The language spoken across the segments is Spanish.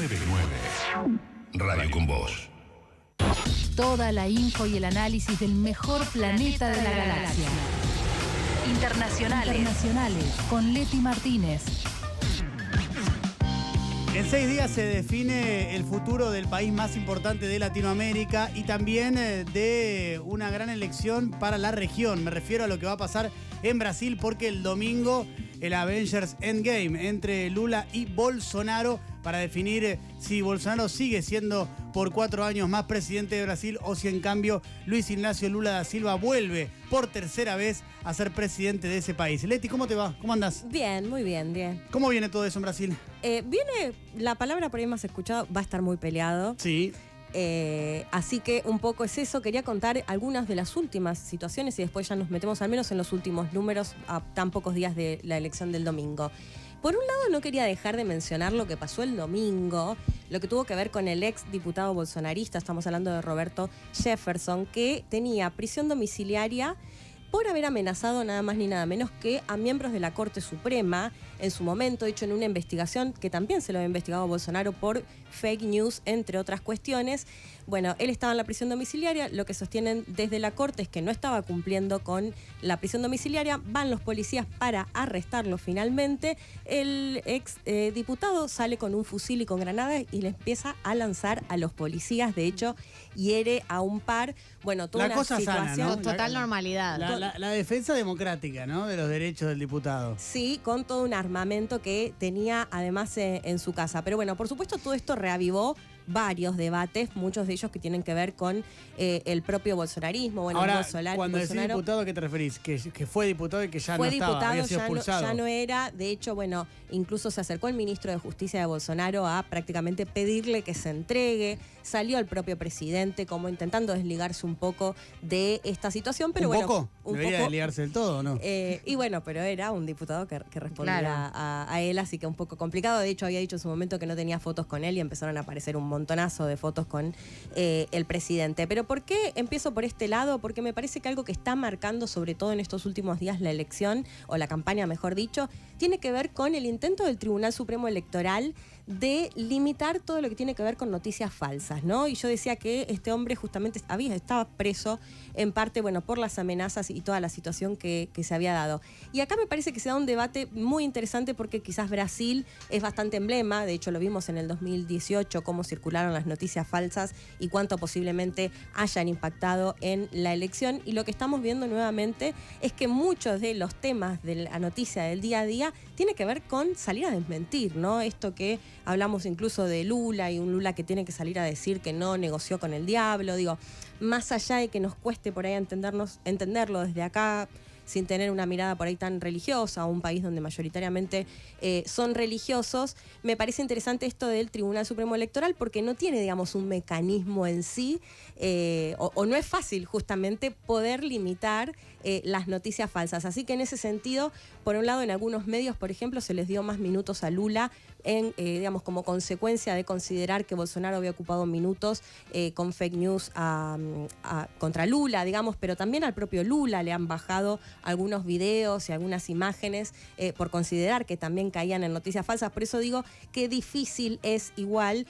899. Radio con Vos. Toda la info y el análisis del mejor planeta de la galaxia. Internacionales con Leti Martínez. En 6 días se define el futuro del país más importante de Latinoamérica y también de una gran elección para la región. Me refiero a lo que va a pasar en Brasil porque el domingo el Avengers Endgame entre Lula y Bolsonaro para definir si Bolsonaro sigue siendo por 4 años más presidente de Brasil o si en cambio Luis Ignacio Lula da Silva vuelve por tercera vez a ser presidente de ese país. Leti, ¿cómo te va? ¿Cómo andás? Bien, muy bien. ¿Cómo viene todo eso en Brasil? Viene, la palabra por ahí más escuchada, va a estar muy peleado. Sí. Así que un poco es eso. Quería contar algunas de las últimas situaciones y después ya nos metemos al menos en los últimos números a tan pocos días de la elección del domingo. Por un lado, no quería dejar de mencionar lo que pasó el domingo, lo que tuvo que ver con el ex diputado bolsonarista, estamos hablando de Roberto Jefferson, que tenía prisión domiciliaria por haber amenazado nada más ni nada menos que a miembros de la Corte Suprema, en su momento, hecho en una investigación que también se lo había investigado Bolsonaro por fake news, entre otras cuestiones. Bueno, él estaba en la prisión domiciliaria, lo que sostienen desde la Corte es que no estaba cumpliendo con la prisión domiciliaria, van los policías para arrestarlo finalmente, el ex diputado sale con un fusil y con granadas y le empieza a lanzar a los policías, de hecho hiere a un par, bueno, toda una cosa situación. sana, ¿no? Total normalidad. La defensa democrática, ¿no? De los derechos del diputado. Sí, con todo un armamento que tenía además en su casa. Pero bueno, por supuesto todo esto reavivó varios debates, muchos de ellos que tienen que ver con el propio bolsonarismo. Bueno, ahora, cuando decís diputado, ¿a qué te referís? ¿Que fue diputado y que ya no estaba, había sido expulsado? Ya no era. De hecho, bueno, incluso se acercó el ministro de Justicia de Bolsonaro a prácticamente pedirle que se entregue. Salió el propio presidente como intentando desligarse un poco de esta situación. Pero ¿Un bueno, poco? ¿Debería desligarse del todo o no? Y bueno, pero era un diputado que respondía Claro. a él, así que un poco complicado. De hecho, había dicho en su momento que no tenía fotos con él y empezaron a aparecer un montonazo de fotos con el presidente. Pero ¿por qué empiezo por este lado? Porque me parece que algo que está marcando, sobre todo en estos últimos días, la elección, o la campaña, mejor dicho, tiene que ver con el intento del Tribunal Supremo Electoral de limitar todo lo que tiene que ver con noticias falsas, ¿no? Y yo decía que este hombre justamente estaba preso en parte, bueno, por las amenazas y toda la situación que se había dado. Y acá me parece que se da un debate muy interesante porque quizás Brasil es bastante emblema, de hecho lo vimos en el 2018, cómo circularon las noticias falsas y cuánto posiblemente hayan impactado en la elección. Y lo que estamos viendo nuevamente es que muchos de los temas de la noticia del día a día tiene que ver con salir a desmentir, ¿no? Esto que hablamos incluso de Lula y un Lula que tiene que salir a decir que no negoció con el diablo, digo, más allá de que nos cueste por ahí entenderlo desde acá, sin tener una mirada por ahí tan religiosa, a un país donde mayoritariamente son religiosos, me parece interesante esto del Tribunal Supremo Electoral porque no tiene, digamos, un mecanismo en sí, o no es fácil justamente poder limitar las noticias falsas. Así que en ese sentido, por un lado, en algunos medios, por ejemplo, se les dio más minutos a Lula, digamos, como consecuencia de considerar que Bolsonaro había ocupado minutos con fake news contra Lula, digamos, pero también al propio Lula le han bajado algunos videos y algunas imágenes por considerar que también caían en noticias falsas. Por eso digo que difícil es igual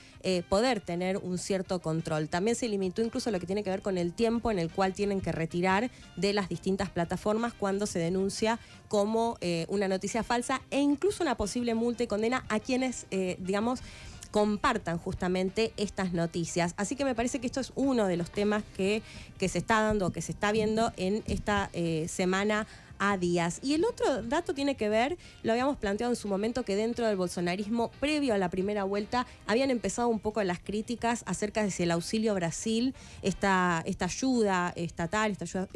poder tener un cierto control. También se limitó incluso lo que tiene que ver con el tiempo en el cual tienen que retirar de las distintas plataformas cuando se denuncia como una noticia falsa e incluso una posible multa y condena a quienes, digamos, compartan justamente estas noticias. Así que me parece que esto es uno de los temas que se está dando, que se está viendo en esta semana a días. Y el otro dato tiene que ver, lo habíamos planteado en su momento, que dentro del bolsonarismo, previo a la primera vuelta, habían empezado un poco las críticas acerca de si el Auxilio Brasil, esta ayuda estatal, esta ayuda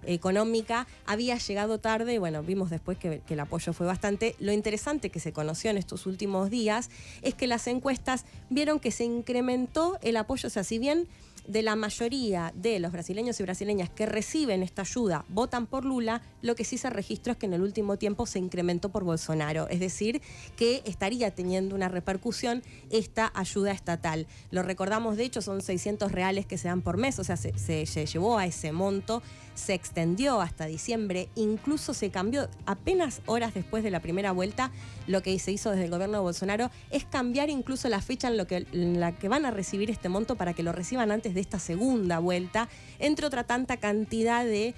económica, había llegado tarde. Bueno, vimos después que el apoyo fue bastante. Lo interesante que se conoció en estos últimos días es que las encuestas vieron que se incrementó el apoyo, o sea, si bien de la mayoría de los brasileños y brasileñas que reciben esta ayuda votan por Lula, lo que sí se registró es que en el último tiempo se incrementó por Bolsonaro, es decir, que estaría teniendo una repercusión esta ayuda estatal. Lo recordamos, de hecho, son 600 reales que se dan por mes, o sea, se llevó a ese monto, se extendió hasta diciembre, incluso se cambió apenas horas después de la primera vuelta. Lo que se hizo desde el gobierno de Bolsonaro es cambiar incluso la fecha en la que van a recibir este monto para que lo reciban antes de esta segunda vuelta, entre otra tanta cantidad de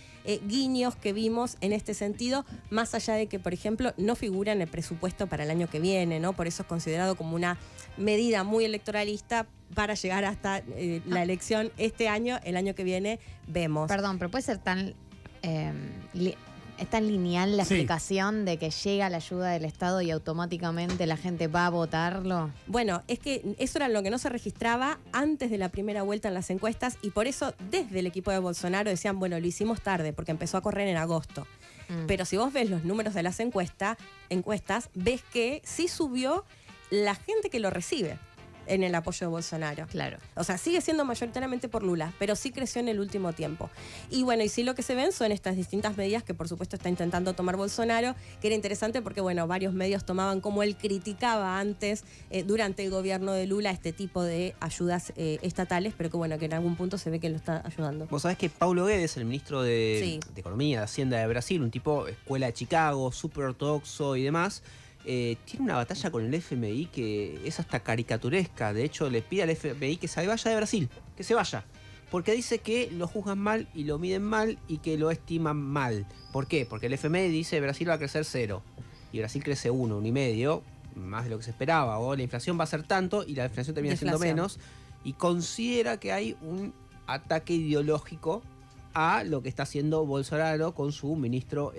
guiños que vimos en este sentido, más allá de que, por ejemplo, no figura en el presupuesto para el año que viene, ¿no? Por eso es considerado como una medida muy electoralista para llegar hasta la elección este año. El año que viene vemos. Perdón, pero puede ser tan... es tan lineal la explicación de que llega la ayuda del Estado y automáticamente la gente va a votarlo. Bueno, es que eso era lo que no se registraba antes de la primera vuelta en las encuestas y por eso desde el equipo de Bolsonaro decían, bueno, lo hicimos tarde porque empezó a correr en agosto. Pero si vos ves los números de las encuestas, ves que sí subió la gente que lo recibe en el apoyo de Bolsonaro. Claro. O sea, sigue siendo mayoritariamente por Lula, pero sí creció en el último tiempo. Y bueno, y sí lo que se ven son estas distintas medidas que por supuesto está intentando tomar Bolsonaro, que era interesante porque, bueno, varios medios tomaban como él criticaba antes, durante el gobierno de Lula, este tipo de ayudas estatales, pero que bueno, que en algún punto se ve que lo está ayudando. Vos sabés que Paulo Guedes, el ministro de Economía, de Hacienda de Brasil, un tipo escuela de Chicago, súper ortodoxo y demás, tiene una batalla con el FMI que es hasta caricaturesca. De hecho, le pide al FMI que se vaya de Brasil, que se vaya. Porque dice que lo juzgan mal y lo miden mal y que lo estiman mal. ¿Por qué? Porque el FMI dice que Brasil va a crecer 0 y Brasil crece 1, 1,5, más de lo que se esperaba. O la inflación va a ser tanto y la inflación termina siendo menos. Y considera que hay un ataque ideológico a lo que está haciendo Bolsonaro con su ministro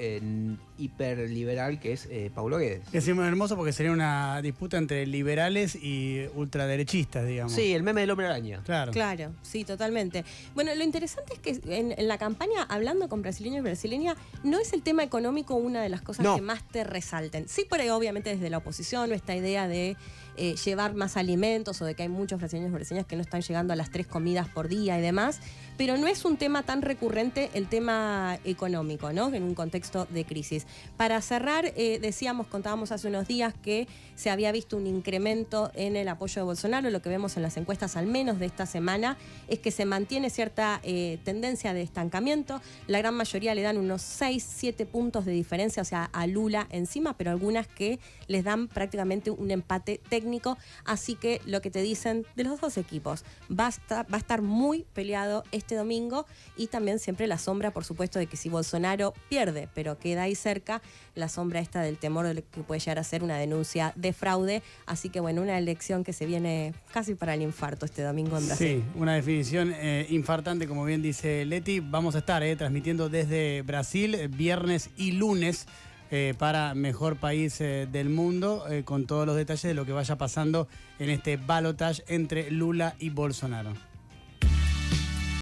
hiperliberal, que es Paulo Guedes. Es muy hermoso porque sería una disputa entre liberales y ultraderechistas, digamos. Sí, el meme del hombre araña. Claro. Claro, sí, totalmente. Bueno, lo interesante es que en la campaña, hablando con brasileños y brasileñas, no es el tema económico una de las cosas que más te resalten. Sí, por ahí, obviamente, desde la oposición, esta idea de llevar más alimentos o de que hay muchos brasileños y brasileñas que no están llegando a las 3 comidas por día y demás, pero no es un tema tan recurrente el tema económico, ¿no? En un contexto de crisis. Para cerrar, contábamos hace unos días que se había visto un incremento en el apoyo de Bolsonaro. Lo que vemos en las encuestas, al menos de esta semana, es que se mantiene cierta tendencia de estancamiento. La gran mayoría le dan unos 6, 7 puntos de diferencia, o sea, a Lula encima, pero algunas que les dan prácticamente un empate técnico. Así que lo que te dicen de los dos equipos, va a estar muy peleado este domingo, y también siempre la sombra, por supuesto, de que si Bolsonaro pierde, pero queda ahí cerca, la sombra esta del temor de que puede llegar a ser una denuncia de fraude. Así que bueno, una elección que se viene casi para el infarto este domingo en Brasil. Sí, una definición infartante, como bien dice Leti. Vamos a estar transmitiendo desde Brasil viernes y lunes para Mejor País del Mundo, con todos los detalles de lo que vaya pasando en este balotaje entre Lula y Bolsonaro.